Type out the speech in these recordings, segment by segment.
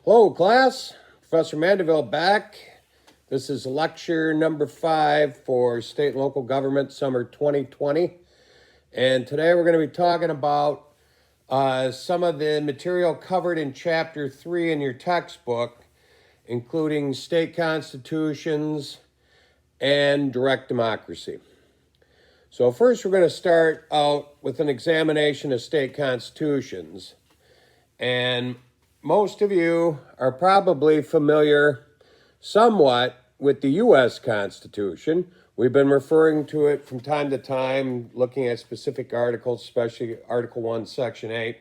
Hello, class. Professor Mandeville back. This is lecture number 5 for State and Local Government Summer 2020. And today we're going to be talking about some of the material covered in Chapter 3 in your textbook, including state constitutions and direct democracy. So first we're going to start out with an examination of state constitutions. And most of you are probably familiar somewhat with the U.S. Constitution. We've been referring to it from time to time, looking at specific articles, especially Article 1, Section 8.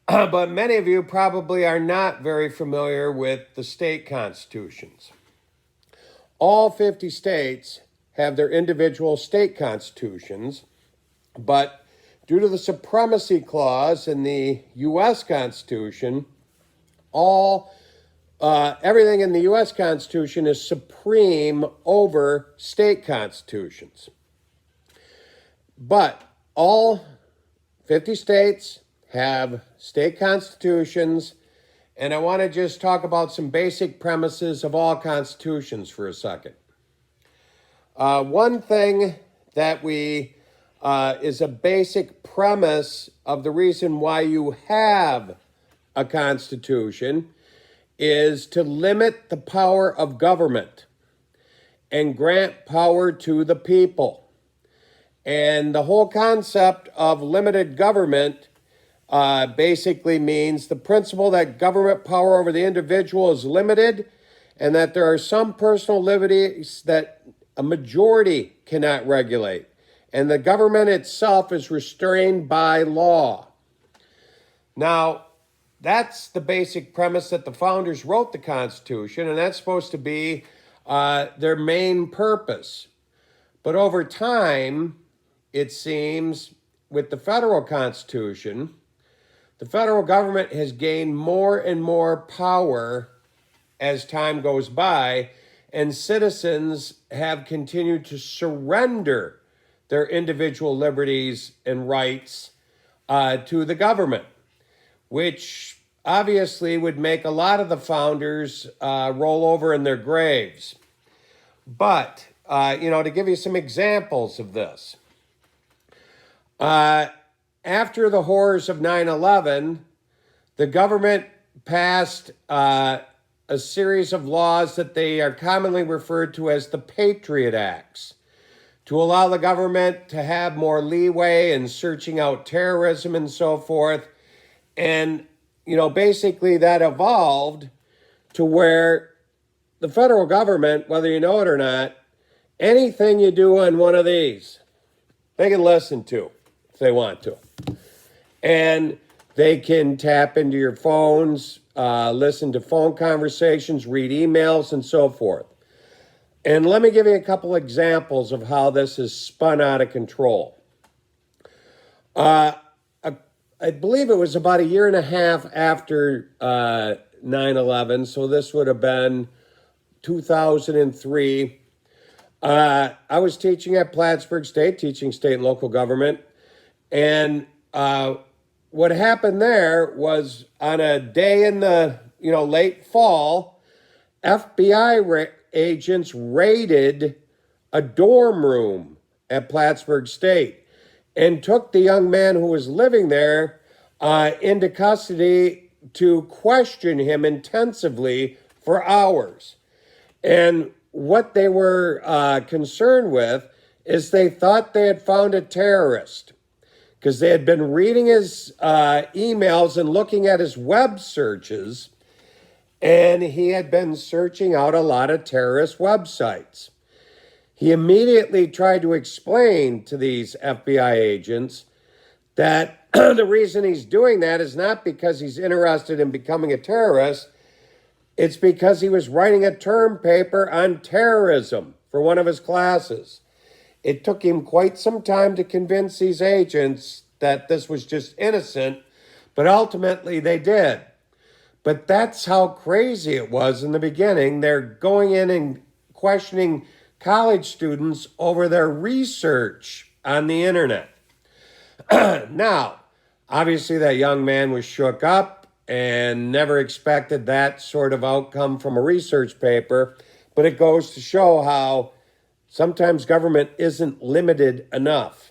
But many of you probably are not very familiar with the state constitutions. All 50 states have their individual state constitutions, but due to the supremacy clause in the U.S. Constitution, everything in the U.S. Constitution is supreme over state constitutions. But all 50 states have state constitutions, and I want to just talk about some basic premises of all constitutions for a second. One thing that is a basic premise of the reason why you have a constitution is to limit the power of government and grant power to the people. And the whole concept of limited government basically means the principle that government power over the individual is limited and that there are some personal liberties that a majority cannot regulate. And the government itself is restrained by law. Now, that's the basic premise that the founders wrote the Constitution, and that's supposed to be their main purpose. But over time, it seems, with the federal Constitution, the federal government has gained more and more power as time goes by, and citizens have continued to surrender their individual liberties and rights to the government, which obviously would make a lot of the founders roll over in their graves. But, to give you some examples of this, after the horrors of 9/11, the government passed a series of laws that they are commonly referred to as the Patriot Acts, to allow the government to have more leeway in searching out terrorism and so forth. And, basically that evolved to where the federal government, whether you know it or not, anything you do on one of these, they can listen to if they want to. And they can tap into your phones, listen to phone conversations, read emails, and so forth. And let me give you a couple examples of how this is spun out of control. I believe it was about a year and a half after 9/11, so this would have been 2003. I was teaching at Plattsburgh State, teaching state and local government, and what happened there was on a day in the late fall, FBI agents raided a dorm room at Plattsburgh State and took the young man who was living there into custody to question him intensively for hours. And what they were concerned with is they thought they had found a terrorist because they had been reading his emails and looking at his web searches, and he had been searching out a lot of terrorist websites. He immediately tried to explain to these FBI agents that the reason he's doing that is not because he's interested in becoming a terrorist. It's because he was writing a term paper on terrorism for one of his classes. It took him quite some time to convince these agents that this was just innocent, but ultimately they did. But that's how crazy it was in the beginning. They're going in and questioning college students over their research on the internet. Now, obviously that young man was shook up. and never expected that sort of outcome from a research paper, but it goes to show how sometimes government isn't limited enough.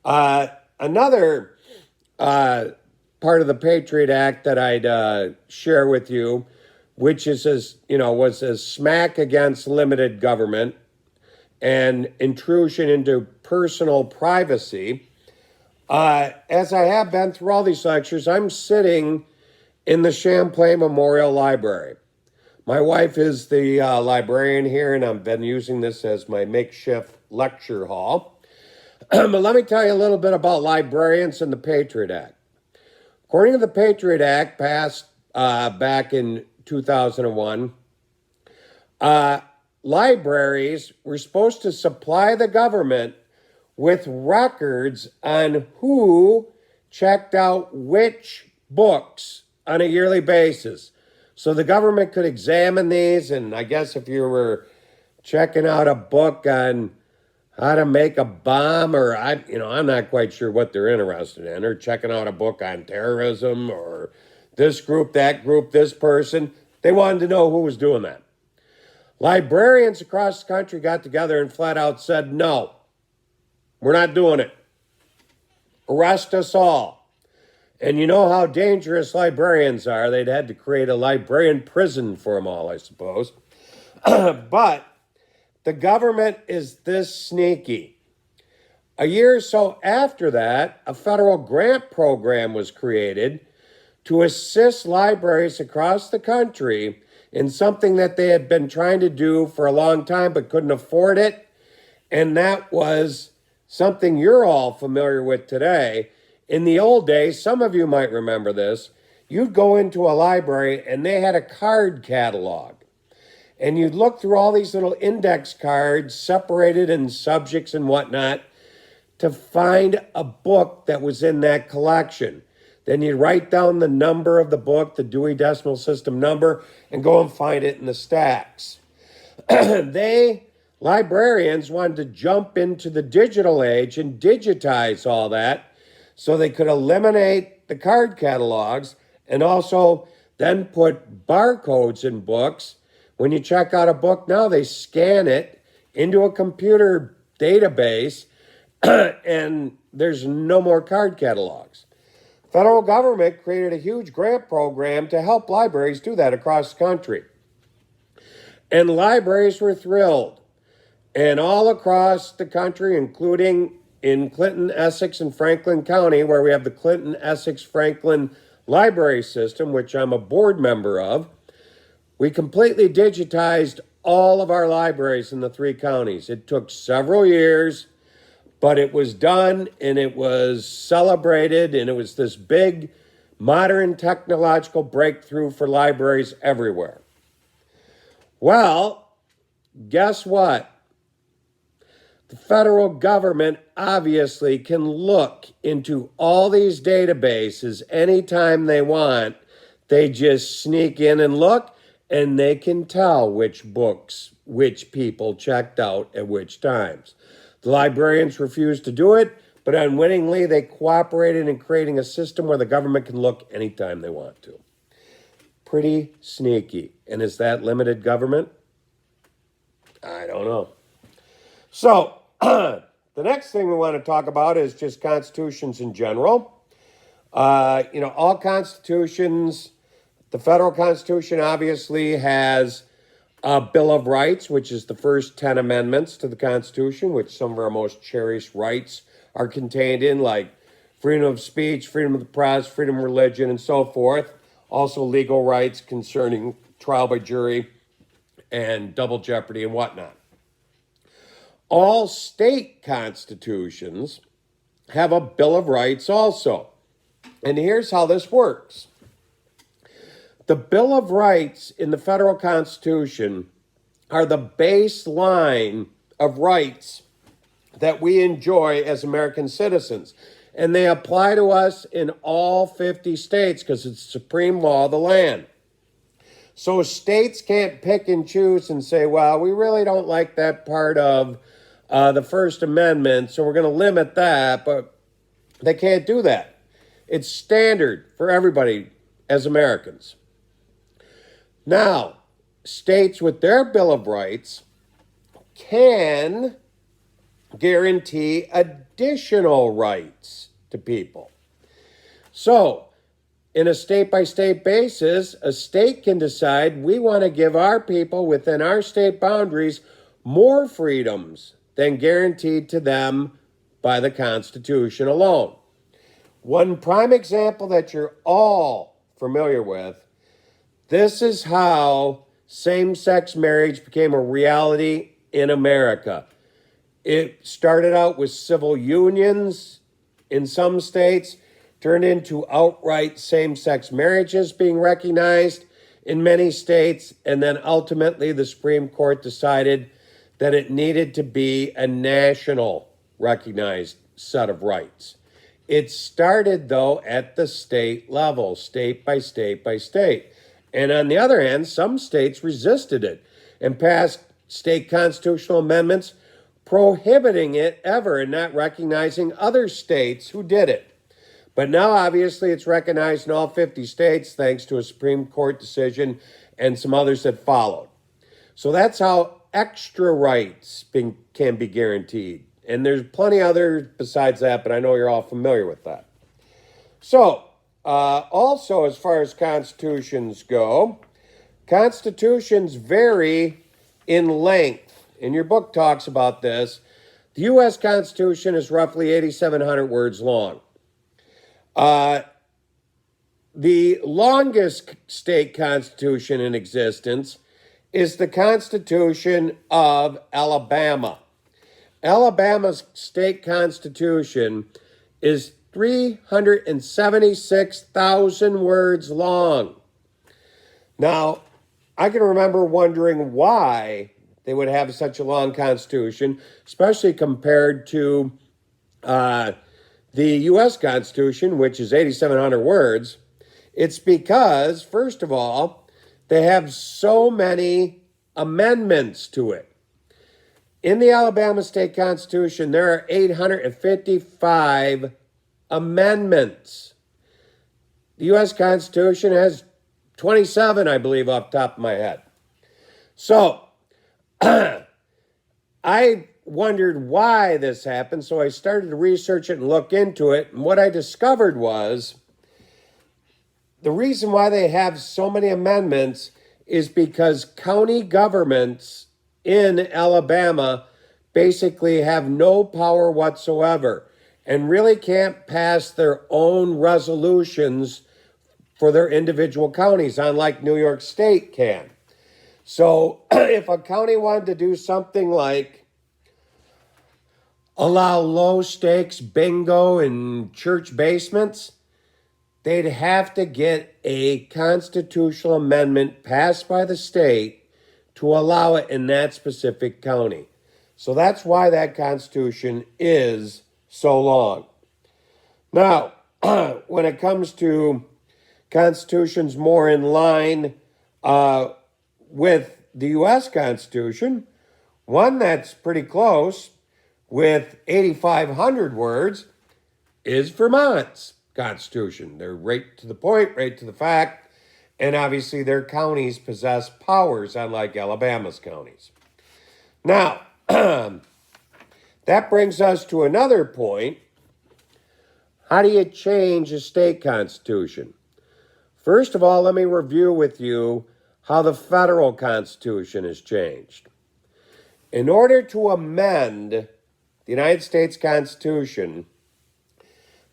Another part of the Patriot Act that I'd share with you, which is was a smack against limited government and intrusion into personal privacy. As I have been through all these lectures, I'm sitting in the Champlain Memorial Library. My wife is the librarian here, and I've been using this as my makeshift lecture hall. But let me tell you a little bit about librarians and the Patriot Act. According to the Patriot Act, passed back in 2001, libraries were supposed to supply the government with records on who checked out which books on a yearly basis. So the government could examine these, and I guess if you were checking out a book on how to make a bomb, or I'm not quite sure what they're interested in, or checking out a book on terrorism, or this group, that group, this person, they wanted to know who was doing that. Librarians across the country got together and flat out said, no, we're not doing it. Arrest us all. And you know how dangerous librarians are. They'd had to create a librarian prison for them all, I suppose. But the government is this sneaky. A year or so after that, a federal grant program was created to assist libraries across the country in something that they had been trying to do for a long time but couldn't afford it. And that was something you're all familiar with today. In the old days, some of you might remember this, you'd go into a library and they had a card catalog. And you'd look through all these little index cards separated in subjects and whatnot to find a book that was in that collection. Then you'd write down the number of the book, the Dewey Decimal System number, and go and find it in the stacks. Librarians wanted to jump into the digital age and digitize all that so they could eliminate the card catalogs and also then put barcodes in books. When you check out a book now, they scan it into a computer database and there's no more card catalogs. Federal government created a huge grant program to help libraries do that across the country. And libraries were thrilled. And all across the country, including in Clinton, Essex, and Franklin County, where we have the Clinton, Essex, Franklin Library System, which I'm a board member of, we completely digitized all of our libraries in the 3 counties. It took several years, but it was done, and it was celebrated, and it was this big modern technological breakthrough for libraries everywhere. Well, guess what? The federal government obviously can look into all these databases anytime they want. They just sneak in and look, and they can tell which books, which people checked out at which times. The librarians refused to do it, but unwittingly they cooperated in creating a system where the government can look anytime they want to. Pretty sneaky. And is that limited government? I don't know. So, the next thing we want to talk about is just constitutions in general. All constitutions, the federal Constitution obviously has a Bill of Rights, which is the first 10 amendments to the Constitution, which some of our most cherished rights are contained in, like freedom of speech, freedom of the press, freedom of religion, and so forth. Also legal rights concerning trial by jury and double jeopardy and whatnot. All state constitutions have a Bill of Rights also. And here's how this works. The Bill of Rights in the federal Constitution are the baseline of rights that we enjoy as American citizens. And they apply to us in all 50 states because it's the supreme law of the land. So states can't pick and choose and say, well, we really don't like that part of the First Amendment, so we're going to limit that, but they can't do that. It's standard for everybody. as Americans. Now, states with their Bill of Rights can guarantee additional rights to people. So, in a state-by-state basis, a state can decide we want to give our people within our state boundaries more freedoms than guaranteed to them by the Constitution alone. One prime example that you're all familiar with, this is how same-sex marriage became a reality in America. It started out with civil unions in some states, turned into outright same-sex marriages being recognized in many states, and then ultimately the Supreme Court decided that it needed to be a national recognized set of rights. It started, though, at the state level, state by state by state. And on the other hand, some states resisted it and passed state constitutional amendments prohibiting it ever and not recognizing other states who did it. But now, obviously, it's recognized in all 50 states thanks to a Supreme Court decision and some others that followed. So that's how extra rights can be guaranteed. And there's plenty others besides that, but I know you're all familiar with that. So, also, as far as constitutions go, constitutions vary in length. And your book talks about this. The U.S. Constitution is roughly 8,700 words long. The longest state constitution in existence is the Constitution of Alabama. Alabama's state constitution is 376,000 words long. Now, I can remember wondering why they would have such a long constitution, especially compared to the U.S. Constitution, which is 8,700 words. It's because, first of all, they have so many amendments to it. In the Alabama State Constitution, there are 855 amendments. The U.S. Constitution has 27, I believe, off the top of my head. So, I wondered why this happened, so I started to research it and look into it. And what I discovered was the reason why they have so many amendments is because county governments in Alabama basically have no power whatsoever and really can't pass their own resolutions for their individual counties, unlike New York State can. So if a county wanted to do something like allow low stakes bingo in church basements, they'd have to get a constitutional amendment passed by the state to allow it in that specific county. So that's why that constitution is so long. Now, when it comes to constitutions more in line with the U.S. Constitution, one that's pretty close with 8,500 words is Vermont's Constitution. They're right to the point, right to the fact, and obviously their counties possess powers unlike Alabama's counties. Now, that brings us to another point. How do you change a state constitution? First of all, let me review with you how the federal constitution has changed. In order to amend the United States Constitution,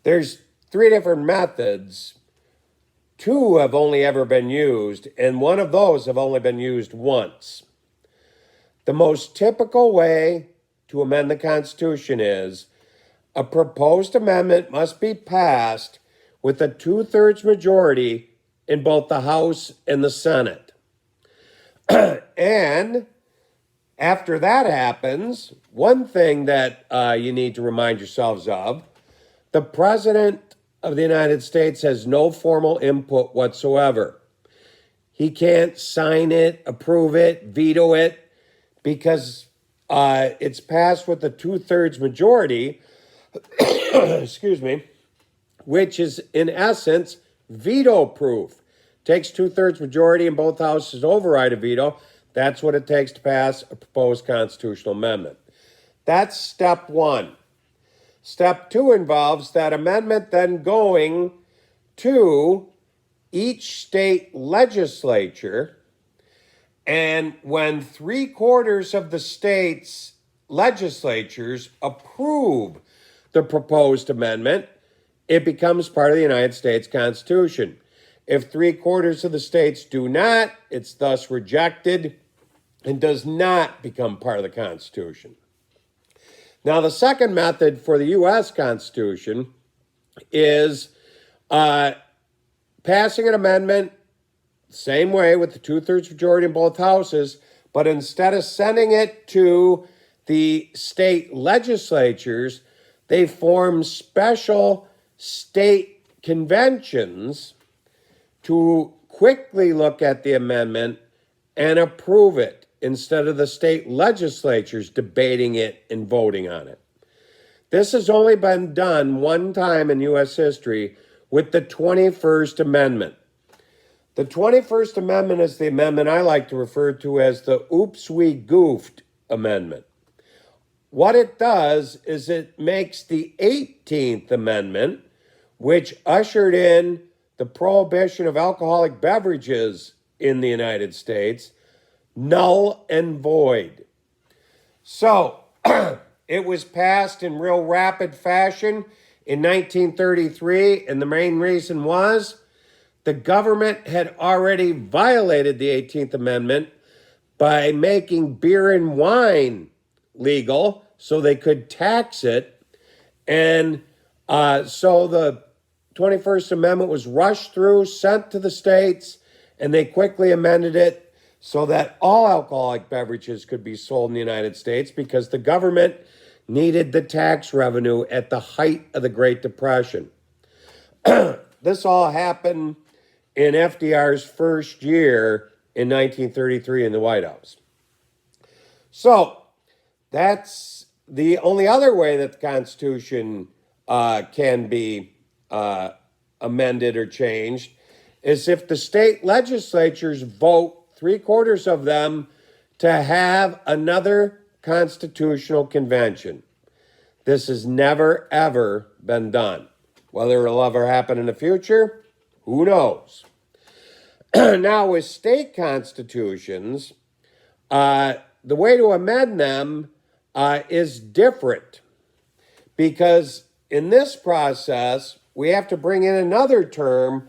there's 3 different methods. 2 have only ever been used, and one of those have only been used once. The most typical way to amend the Constitution is a proposed amendment must be passed with a 2/3 majority in both the House and the Senate. And after that happens, one thing that you need to remind yourselves of, the President of the United States has no formal input whatsoever. He can't sign it, approve it, veto it, because it's passed with a 2/3 majority, excuse me, which is in essence veto proof. takes 2/3 majority in both houses to override a veto. That's what it takes to pass a proposed constitutional amendment. That's step one. Step two involves that amendment then going to each state legislature, and when 3/4 of the state's legislatures approve the proposed amendment, it becomes part of the United States Constitution. If 3/4 of the states do not, it's thus rejected and does not become part of the Constitution. Now, the second method for the U.S. Constitution is passing an amendment, same way with the 2/3 majority in both houses, but instead of sending it to the state legislatures, they form special state conventions to quickly look at the amendment and approve it instead of the state legislatures debating it and voting on it. This has only been done one time in U.S. history with the 21st Amendment. The 21st Amendment is the amendment I like to refer to as the Oops, We Goofed Amendment. What it does is it makes the 18th Amendment, which ushered in the prohibition of alcoholic beverages in the United States, null and void. So, it was passed in real rapid fashion in 1933, and the main reason was the government had already violated the 18th Amendment by making beer and wine legal so they could tax it. And so the 21st Amendment was rushed through, sent to the states, and they quickly amended it so that all alcoholic beverages could be sold in the United States because the government needed the tax revenue at the height of the Great Depression. This all happened in FDR's first year in 1933 in the White House. So that's the only other way that the Constitution can be amended or changed is if the state legislatures vote 3/4 of them to have another constitutional convention. This has never, ever been done. Whether it'll ever happen in the future, who knows? Now, with state constitutions, the way to amend them is different because in this process, we have to bring in another term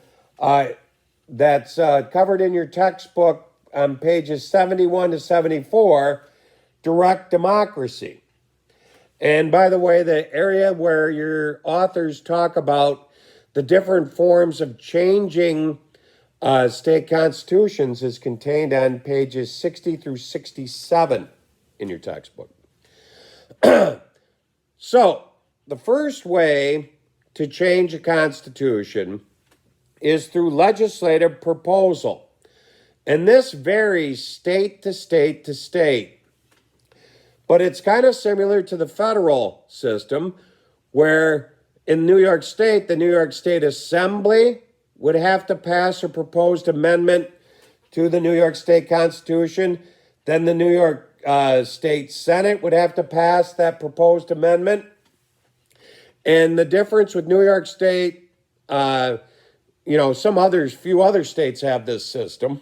that's covered in your textbook on pages 71 to 74, direct democracy. And by the way, the area where your authors talk about the different forms of changing state constitutions is contained on pages 60 through 67 in your textbook. So, the first way to change a constitution is through legislative proposal. And this varies state to state to state. But it's kind of similar to the federal system, where in New York State, the New York State Assembly would have to pass a proposed amendment to the New York State Constitution. Then the New York State Senate would have to pass that proposed amendment. And the difference with New York State, few other states have this system,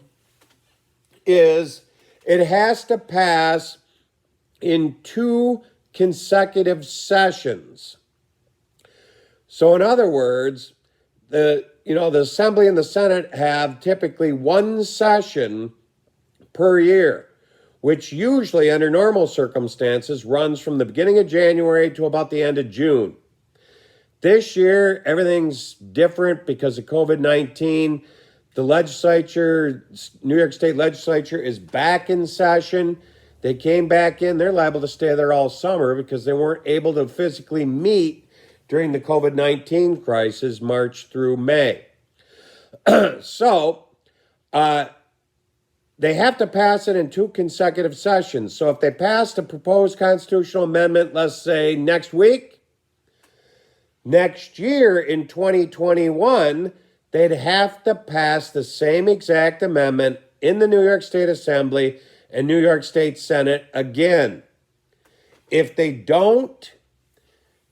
is it has to pass in 2 consecutive sessions. So in other words, the Assembly and the Senate have typically 1 session per year, which usually under normal circumstances runs from the beginning of January to about the end of June. This year, everything's different because of COVID-19. The legislature, New York State legislature, is back in session. They came back in. They're liable to stay there all summer because they weren't able to physically meet during the COVID-19 crisis, March through May. So, they have to pass it in 2 consecutive sessions. So if they passed a proposed constitutional amendment, let's say next week, next year in 2021, they'd have to pass the same exact amendment in the New York State Assembly and New York State Senate again. If they don't,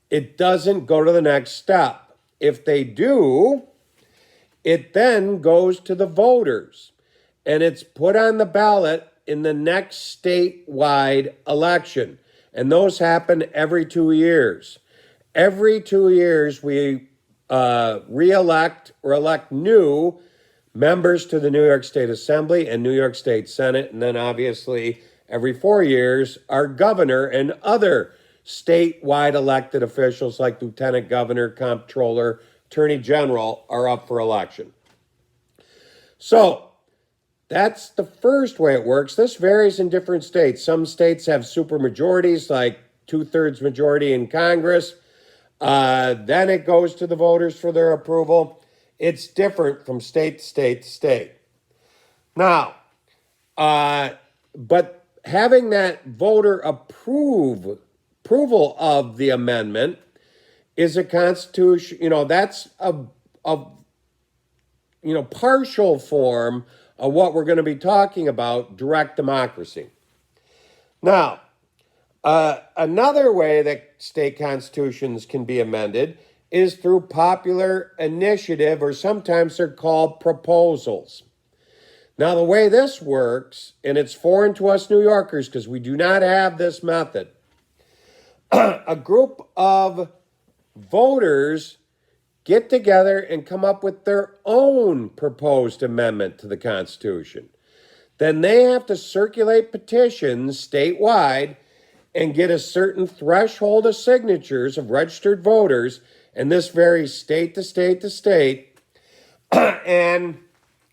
it doesn't go to the next step. If they do, it then goes to the voters, and it's put on the ballot in the next statewide election. And those happen every 2 years. Every 2 years, we re-elect or elect new members to the New York State Assembly and New York State Senate. And then obviously, every 4 years, our governor and other statewide elected officials like lieutenant governor, comptroller, attorney general are up for election. So that's the first way it works. This varies in different states. Some states have supermajorities, like 2/3 majority in Congress. Then it goes to the voters for their approval. It's different from state to state to state. Now, but having that voter approval of the amendment is a constitution, that's a partial form of what we're going to be talking about, direct democracy. Now, another way that state constitutions can be amended is through popular initiative, or sometimes they're called proposals. Now, the way this works, and it's foreign to us New Yorkers because we do not have this method, a group of voters get together and come up with their own proposed amendment to the Constitution. Then they have to circulate petitions statewide and get a certain threshold of signatures of registered voters, and this varies state to state to state. And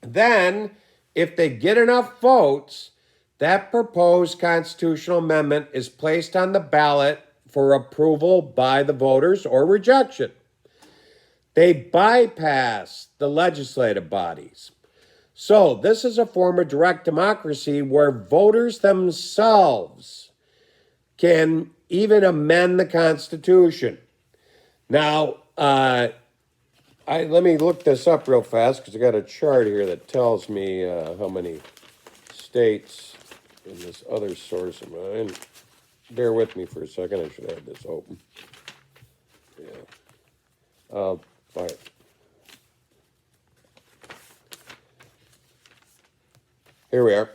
then, if they get enough votes, that proposed constitutional amendment is placed on the ballot for approval by the voters or rejection. They bypass the legislative bodies. So this is a form of direct democracy where voters themselves can even amend the Constitution. Now, let me look this up real fast because I got a chart here that tells me how many states in this other source of mine. Bear with me for a second. I should have this open. Yeah. All right. Here we are.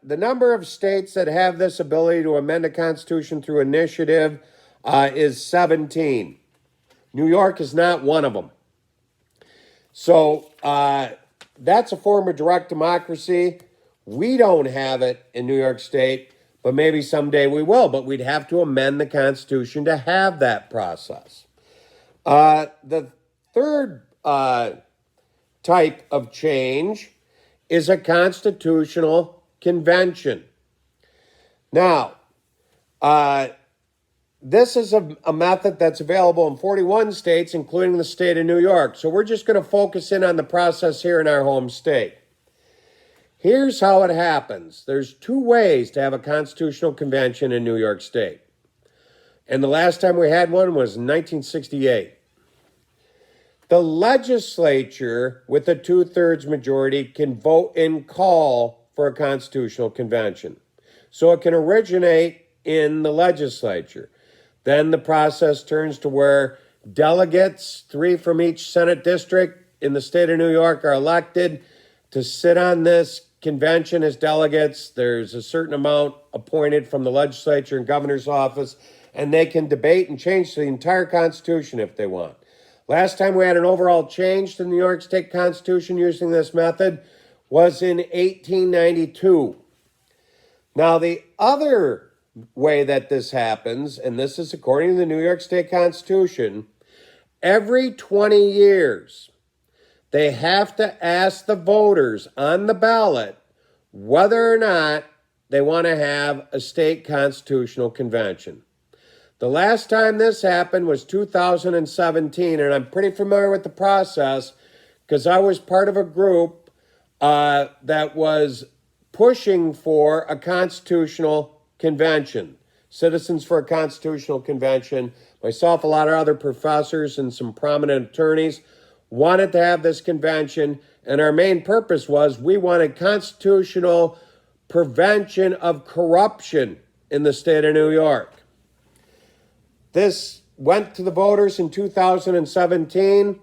The number of states that have this ability to amend the Constitution through initiative is 17. New York is not one of them. So that's a form of direct democracy. We don't have it in New York State, but maybe someday we will. But we'd have to amend the Constitution to have that process. The third type of change is a constitutional convention. Now, this is a method that's available in 41 states, including the state of New York. So we're just going to focus in on the process here in our home state. Here's how it happens. There's two ways to have a constitutional convention in New York State. And the last time we had one was in 1968. The legislature, with a 2/3 majority, can vote and call for a constitutional convention. So it can originate in the legislature. Then the process turns to where delegates, 3 from each Senate district in the state of New York, are elected to sit on this convention as delegates. There's a certain amount appointed from the legislature and governor's office, and they can debate and change the entire Constitution if they want. Last time we had an overall change to the New York State Constitution using this method was in 1892. Now, the other way that this happens, and this is according to the New York State Constitution, every 20 years, they have to ask the voters on the ballot whether or not they want to have a state constitutional convention. The last time this happened was 2017, and I'm pretty familiar with the process because I was part of a group that was pushing for a constitutional convention, Citizens for a Constitutional Convention. Myself, a lot of other professors, and some prominent attorneys wanted to have this convention, and our main purpose was we wanted constitutional prevention of corruption in the state of New York. This went to the voters in 2017,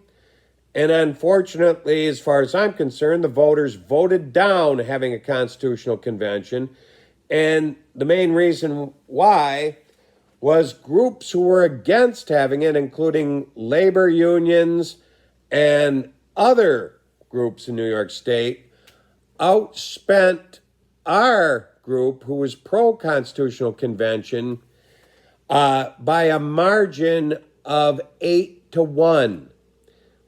and unfortunately, as far as I'm concerned, the voters voted down having a constitutional convention, and the main reason why was groups who were against having it, including labor unions and other groups in New York State, outspent our group, who was pro-constitutional convention, by a margin of 8-1.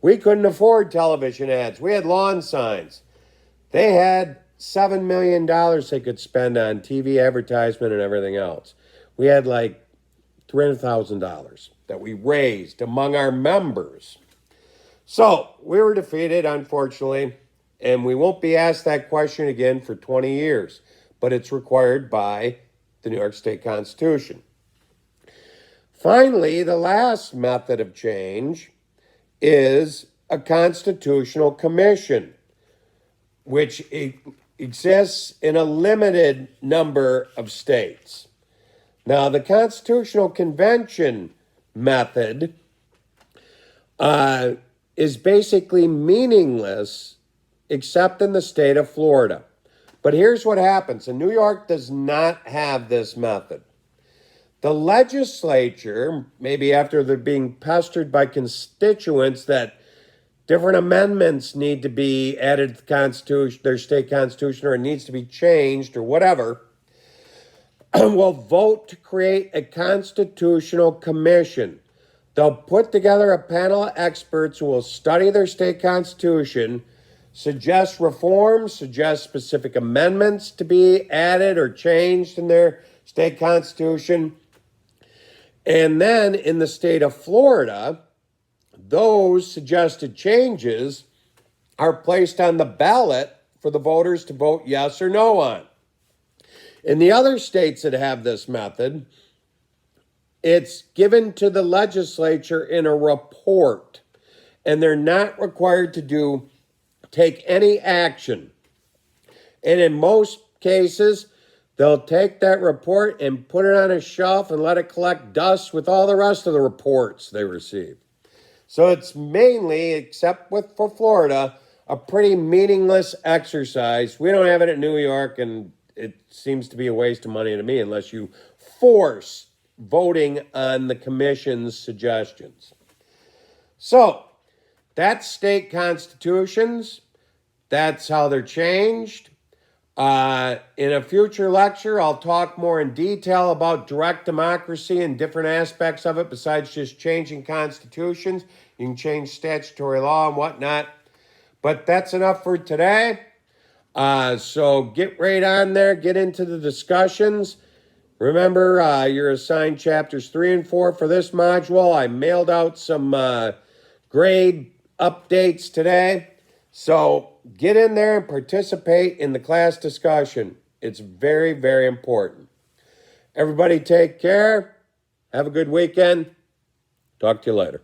We couldn't afford television ads. We had lawn signs. They had $7 million they could spend on TV advertisement and everything else. We had like $300,000 that we raised among our members. So we were defeated, unfortunately, and we won't be asked that question again for 20 years, but it's required by the New York State Constitution. Finally, the last method of change is a constitutional commission, which exists in a limited number of states. Now, the Constitutional Convention method is basically meaningless except in the state of Florida. But here's what happens, and New York does not have this method. The legislature, maybe after they're being pestered by constituents that different amendments need to be added to the Constitution, their state constitution, or it needs to be changed or whatever, will vote to create a constitutional commission. They'll put together a panel of experts who will study their state constitution, suggest reforms, suggest specific amendments to be added or changed in their state constitution. And then in the state of Florida, those suggested changes are placed on the ballot for the voters to vote yes or no on. In the other states that have this method, it's given to the legislature in a report, and they're not required to take any action. And in most cases, they'll take that report and put it on a shelf and let it collect dust with all the rest of the reports they receive. So it's mainly, except for Florida, a pretty meaningless exercise. We don't have it in New York, and it seems to be a waste of money to me unless you force voting on the commission's suggestions. So that's state constitutions. That's how they're changed. In a future lecture, I'll talk more in detail about direct democracy and different aspects of it besides just changing constitutions. You can change statutory law and whatnot. But that's enough for today. So get right on there, get into the discussions. Remember, you're assigned chapters 3 and 4 for this module. I mailed out some grade updates today. So get in there and participate in the class discussion. It's very, very important. Everybody take care. Have a good weekend. Talk to you later.